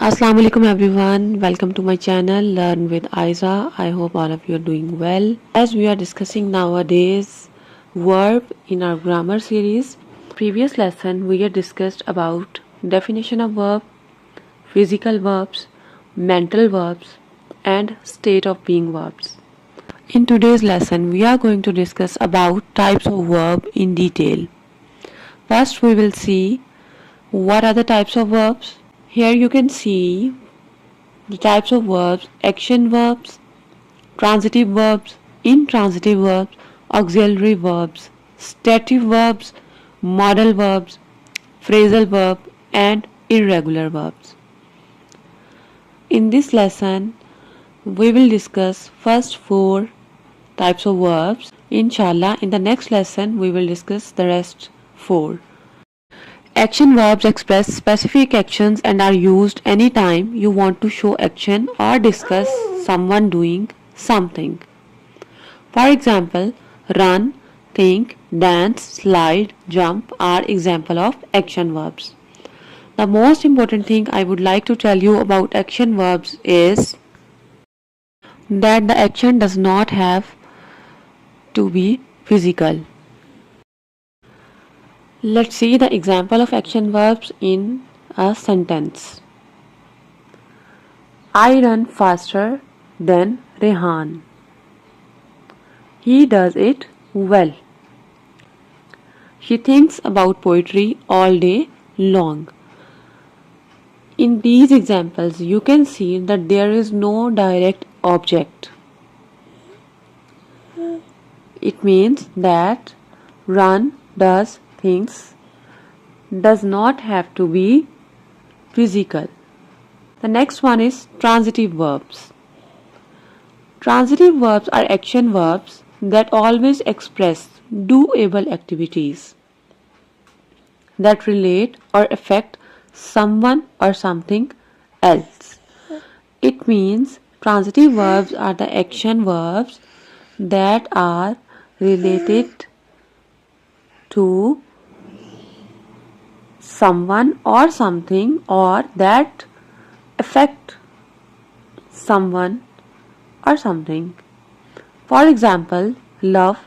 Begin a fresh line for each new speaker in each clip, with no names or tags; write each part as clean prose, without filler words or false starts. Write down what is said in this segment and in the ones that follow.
Assalamu alaikum everyone. Welcome to my channel Learn with Aiza. I hope all of you are doing well. As we are discussing nowadays verb in our grammar series, previous lesson we had discussed about definition of verb, physical verbs, mental verbs and state of being verbs. In today's lesson we are going to discuss about types of verb in detail. First we will see what are the types of verbs. Here you can see the types of verbs: action verbs, transitive verbs, intransitive verbs, auxiliary verbs, stative verbs, modal verbs, phrasal verb and irregular verbs. In this lesson we will discuss first 4 types of verbs. Inshallah in the next lesson we will discuss the rest 4. Action verbs express specific actions and are used anytime you want to show action or discuss someone doing something. For example, run, think, dance, slide, jump are examples of action verbs. The most important thing I would like to tell you about action verbs is that the action does not have to be physical. Let's see the example of action verbs in a sentence. I run faster than Rehan. He does it well. She thinks about poetry all day long. In these examples, you can see that there is no direct object. It means that run, does, things does not have to be physical. The next one is transitive verbs. Transitive verbs are action verbs that always express doable activities that relate or affect someone or something else. It means transitive verbs are the action verbs that are related to someone or something or that affect someone or something. For example, love,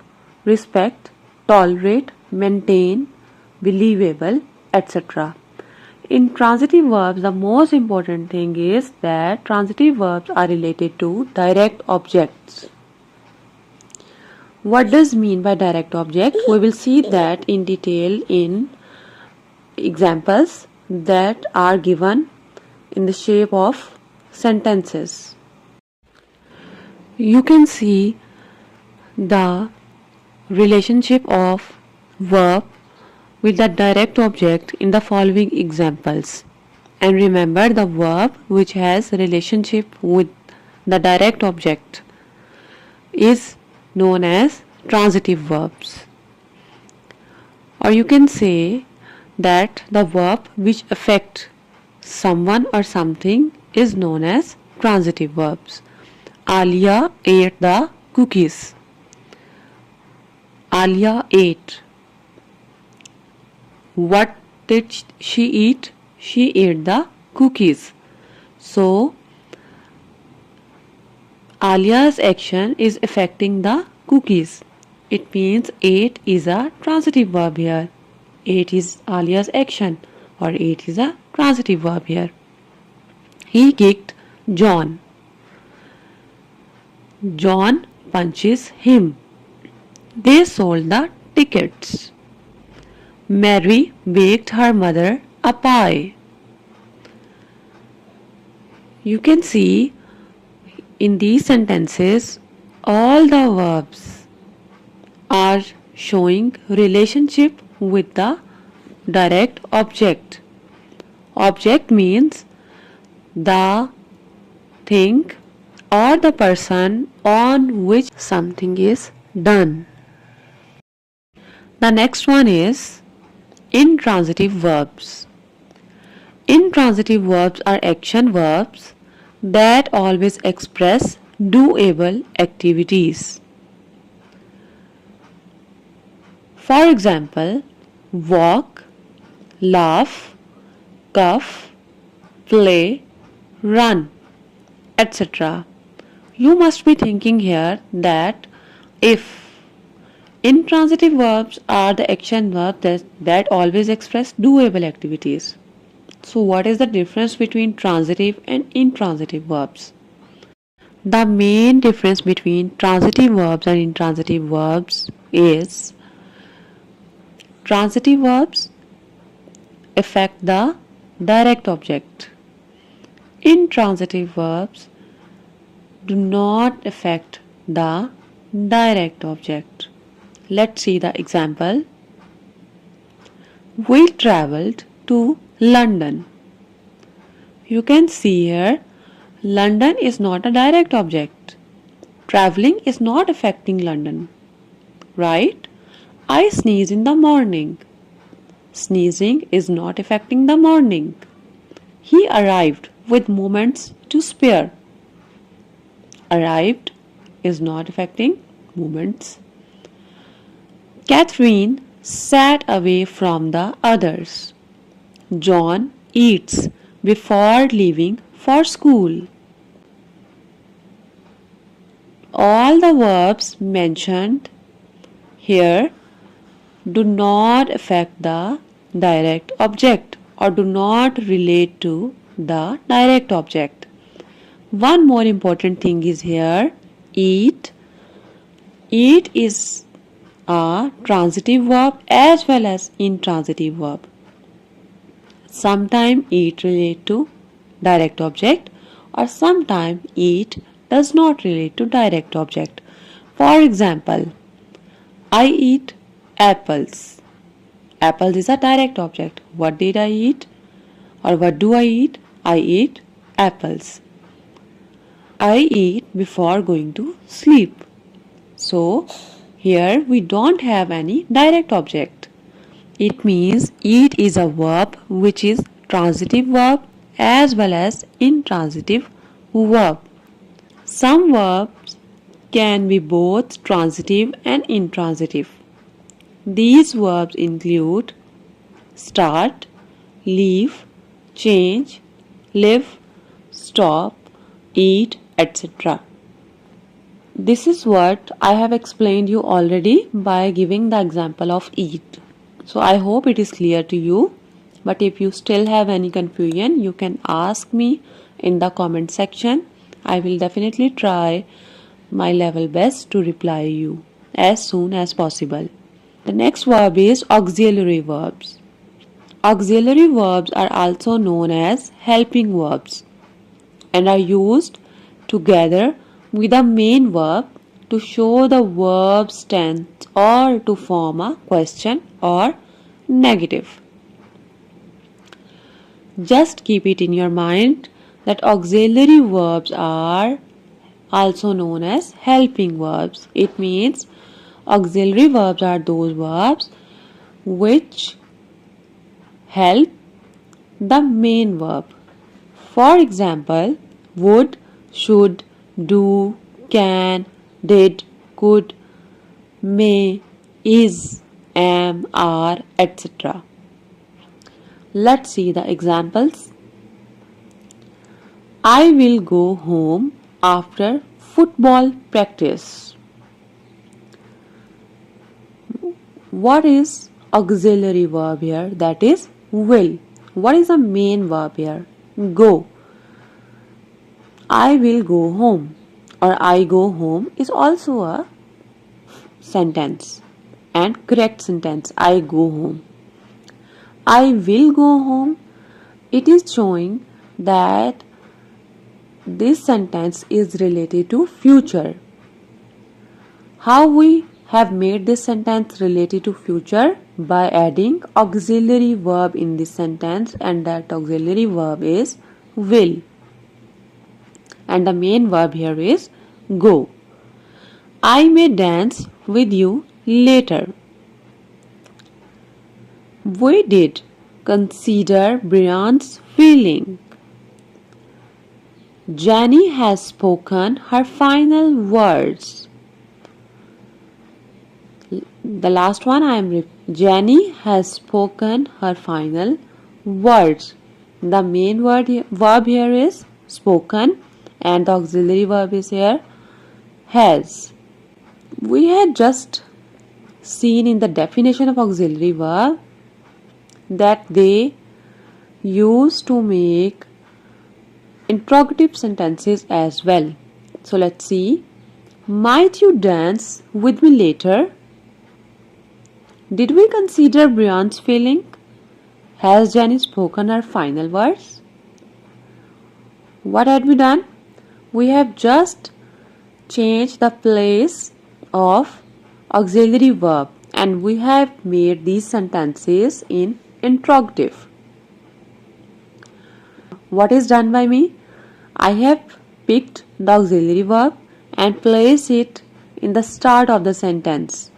respect, tolerate, maintain, believable, etc. In transitive verbs, the most important thing is that transitive verbs are related to direct objects. What does mean by direct object? We will see that in detail in examples that are given in the shape of sentences. You can see the relationship of verb with the direct object in the following examples. And remember, the verb which has relationship with the direct object is known as transitive verbs. Or you can say that the verb which affect someone or something is known as transitive verbs. Alia ate the cookies. Alia ate. What did she eat? She ate the cookies. So, Alia's action is affecting the cookies. It means ate is a transitive verb here. Ate is Alia's action or ate is a transitive verb here. He kicked John. John punches him. They sold the tickets. Mary baked her mother a pie. You can see in these sentences all the verbs are showing relationship with the direct object. Object means the thing or the person on which something is done. The next one is intransitive verbs. Intransitive verbs are action verbs that always express doable activities. For example, walk, laugh, cough, play, run, etc. You must be thinking here that if intransitive verbs are the action verbs that always express doable activities. So, what is the difference between transitive and intransitive verbs? The main difference between transitive verbs and intransitive verbs is transitive verbs affect the direct object. Intransitive verbs do not affect the direct object. Let's see the example. We traveled to London. You can see here, London is not a direct object. Traveling is not affecting London, right? I sneeze in the morning. Sneezing is not affecting the morning. He arrived with moments to spare. Arrived is not affecting moments. Catherine sat away from the others. John eats before leaving for school. All the verbs mentioned here do not affect the direct object or do not relate to the direct object. One more important thing is here, eat. Eat is a transitive verb as well as intransitive verb. Sometime eat relate to direct object or sometime eat does not relate to direct object. For example, I eat apples. Apples is a direct object. What did I eat? Or what do I eat? I eat apples. I eat before going to sleep. So, here we don't have any direct object. It means eat is a verb which is transitive verb as well as intransitive verb. Some verbs can be both transitive and intransitive. These verbs include start, leave, change, live, stop, eat, etc. This is what I have explained you already by giving the example of eat. So I hope it is clear to you. But if you still have any confusion, you can ask me in the comment section. I will definitely try my level best to reply you as soon as possible. The next verb is auxiliary verbs. Auxiliary verbs are also known as helping verbs and are used together with a main verb to show the verb's tense or to form a question or negative. Just keep it in your mind that auxiliary verbs are also known as helping verbs. It means auxiliary verbs are those verbs which help the main verb. For example, would, should, do, can, did, could, may, is, am, are, etc. Let's see the examples. I will go home after football practice. What is auxiliary verb here? That is will. What is the main verb here? Go. I will go home or I go home is also a sentence and correct sentence. I go home. I will go home. It is showing that this sentence is related to future. How we have made this sentence related to future? By adding auxiliary verb in this sentence, and that auxiliary verb is will. And the main verb here is go. I may dance with you later. We did consider Brian's feeling. Jenny has spoken her final words. The last one Jenny has spoken her final words. The main verb here is spoken, and the auxiliary verb is here has. We had just seen in the definition of auxiliary verb that they use to make interrogative sentences as well. So let's see. Might you dance with me later? Did we consider Brian's feeling? Has Jenny spoken her final words? What had we done? We have just changed the place of auxiliary verb and we have made these sentences in interrogative. What is done by me? I have picked the auxiliary verb and placed it in the start of the sentence.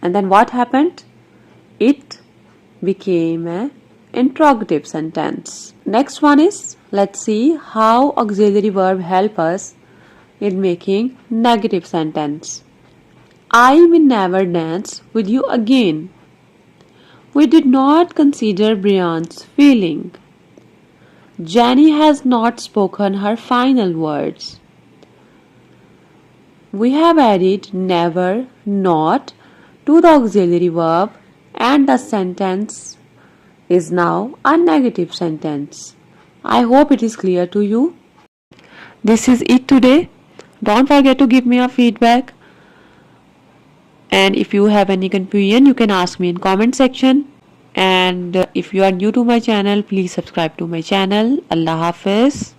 And then what happened? It became an interrogative sentence. Next one is, let's see how auxiliary verb help us in making negative sentence. I will never dance with you again. We did not consider Brian's feeling. Jenny has not spoken her final words. We have added never, not to the auxiliary verb and the sentence is now a negative sentence. I hope it is clear to you. This is it today. Don't forget to give me a feedback. And if you have any confusion, you can ask me in comment section. And if you are new to my channel, please subscribe to my channel. Allah Hafiz.